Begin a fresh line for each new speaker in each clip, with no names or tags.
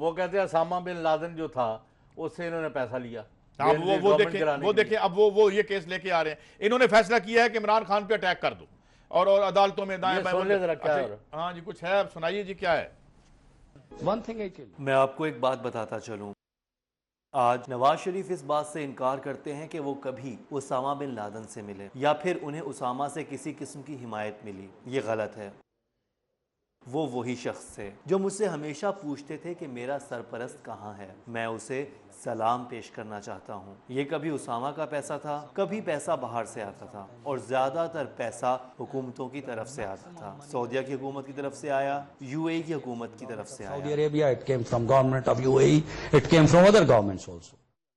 वो कहते हैं उसामा बिन लादेन जो था उससे इन्होंने पैसा लिया।
अब वो देखें अब वो ये केस लेके आ रहे हैं। इन्होंने फैसला किया है कि इमरान खान पे अटैक कर दो और अदालतों में दाएं बाएं। हाँ जी, कुछ है, सुनाइए जी, क्या है?
मैं आपको एक बात बताता चलूं, आज नवाज शरीफ इस बात से इनकार करते हैं कि वो कभी उसामा बिन लादेन से मिले या फिर उन्हें उसामा से किसी किस्म की हिमायत मिली। ये गलत है। वो वही शख्स थे जो मुझसे हमेशा पूछते थे कि मेरा सरपरस्त कहाँ है। मैं उसे सलाम पेश करना चाहता हूँ। ये कभी उसामा का पैसा था, कभी पैसा बाहर से आता था और ज़्यादातर पैसा हुकूमतों की तरफ से आता था। सऊदीया की हुकूमत की तरफ से आया, यूएई की हुकूमत की तरफ से आया।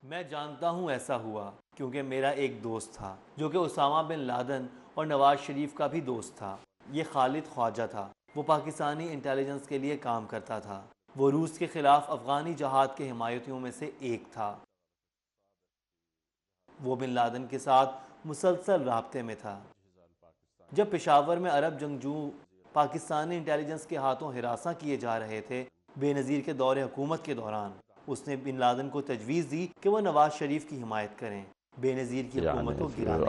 मैं जानता हूँ ऐसा हुआ क्योंकि मेरा एक दोस्त था जो कि उसामा बिन लादेन और नवाज शरीफ का भी दोस्त था। ये खालिद ख्वाजा था। वो पाकिस्तानी इंटेलिजेंस के लिए काम करता था। वो रूस के खिलाफ अफगानी जहाद के हिमायतियों में से एक था। वो बिन लादेन के साथ मुसलसल राब्ते में था। जब पेशावर में अरब जंगजू पाकिस्तानी इंटेलिजेंस के हाथों हिरासा किए जा रहे थे बेनज़ीर के दौरे हुकूमत के दौरान, उसने बिन लादेन को तजवीज़ दी कि वह नवाज शरीफ की हिमायत करें बेनज़ीर की हुकूमत को गिराने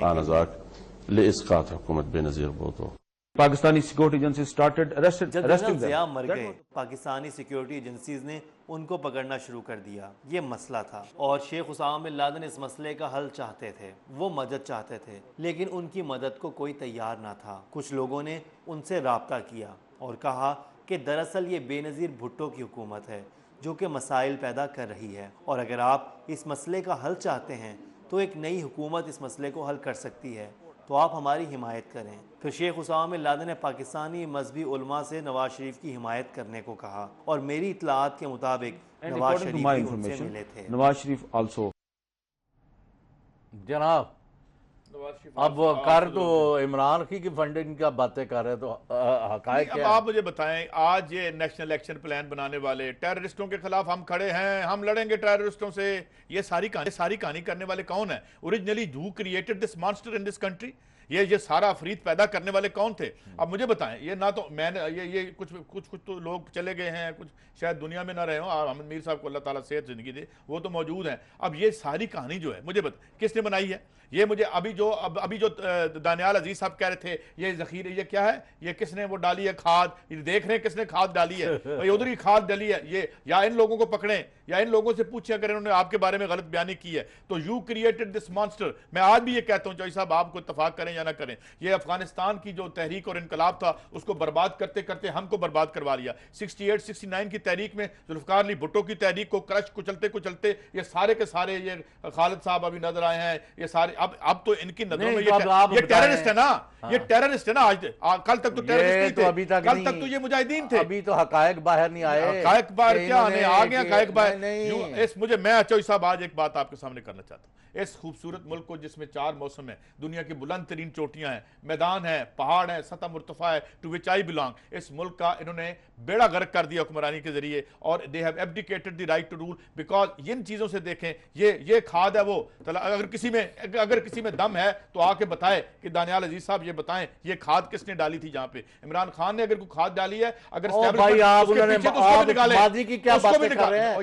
के लिए।
Pakistani security agency started arresting
Zia मर गए, पाकिस्तानी सिक्योरिटी एजेंसीज ने उनको पकड़ना शुरू कर दिया। ये मसला था और शेख उसामा बिन लादेन इस मसले का हल चाहते थे। वो मदद चाहते थे लेकिन उनकी मदद को कोई तैयार ना था। कुछ लोगों ने उनसे राब्ता किया और कहा कि दरअसल ये बेनज़ीर भुट्टो की हुकूमत है जो कि मसाइल पैदा कर रही है और अगर आप इस मसले का हल चाहते हैं तो एक नई हुकूमत इस मसले को हल कर सकती है, तो आप हमारी हिमायत करें। फिर शेख उसामा बिन लादेन ने पाकिस्तानी मजहबी उलमा से नवाज शरीफ की हिमायत करने को कहा और मेरी इत्तलात के मुताबिक नवाज शरीफ भी उनसे मिले थे।
नवाज शरीफ आल्सो
जनाब अब कर तो इमरान की फंडिंग का बातें कर रहे हैं, तो हकायक क्या है?
आप मुझे बताएं, आज ये नेशनल एक्शन प्लान बनाने वाले टेररिस्टों के खिलाफ हम खड़े हैं, हम लड़ेंगे टेररिस्टों से, ये सारी कहानी करने वाले कौन है? Originally who created this monster in this country? ये सारा अफरीद पैदा करने वाले कौन थे? अब मुझे बताएं, ये ना तो मैंने ये कुछ तो लोग चले गए हैं, कुछ शायद दुनिया में ना रहे हो, अहमद मीर साहब को अल्लाह ताला सेहत जिंदगी दे, वो तो मौजूद हैं। अब ये सारी कहानी जो है मुझे किसने बनाई है? ये मुझे अभी जो दानियाल अजीज साहब कह रहे थे ये जखीरे, ये क्या है, ये किसने वो डाली है खाद, ये देख रहे हैं किसने खाद डाली है, ये उधर ही खाद डाली है। ये या इन लोगों को पकड़ें या इन लोगों से पूछें अगर इन्होंने आपके बारे में गलत बयानी की है तो यू क्रिएटेड दिस मॉन्स्टर। मैं आज भी ये कहता हूं, चौधरी साहब आपको इत्तफाक करें या ना करें, ये अफगानिस्तान की जो तहरीक और इनकलाब था उसको बर्बाद करते करते हमको बर्बाद करवा लिया। 68-69 की तहरीक में जुल्फकार अली भुट्टो की तहरीक को क्रश कुचलते ये सारे के सारे, ये खालिद साहब अभी नजर आए हैं, ये सारे अब तो इनकी नजरों में ये टेररिस्ट है ना। ये टेररिस्ट है ना। आज कल तक तो टेररिस्ट नहीं थे,
अभी तक
कल तक तो ये मुजाहिदीन थे।
अभी तो हकायक बाहर नहीं आए।
हकायक बाहर क्या आने आ गया? हकायक बाहर मैं चौधरी साहब आज एक बात आपके सामने करना चाहता हूं। इस खूबसूरत मुल्क को जिसमें 4 मौसम है, दुनिया की बुलंद तरीन चोटियां हैं, मैदान है, पहाड़ है, सतह मुर्तफा है, टू विच आई बिलोंग, इस मुल्क का इन्होंने बेड़ा गर्क कर दिया हुक्मरानी के जरिए और they have abdicated the right to rule. Because इन चीजों से देखें, ये खाद है वो, अगर किसी में दम है तो आके बताए कि दानियाल अजीज साहब ये बताएं ये खाद किसने डाली थी जहां पे। इमरान खान ने अगर कोई खाद डाली है, अगर
भाई आप उसको भी निकालें,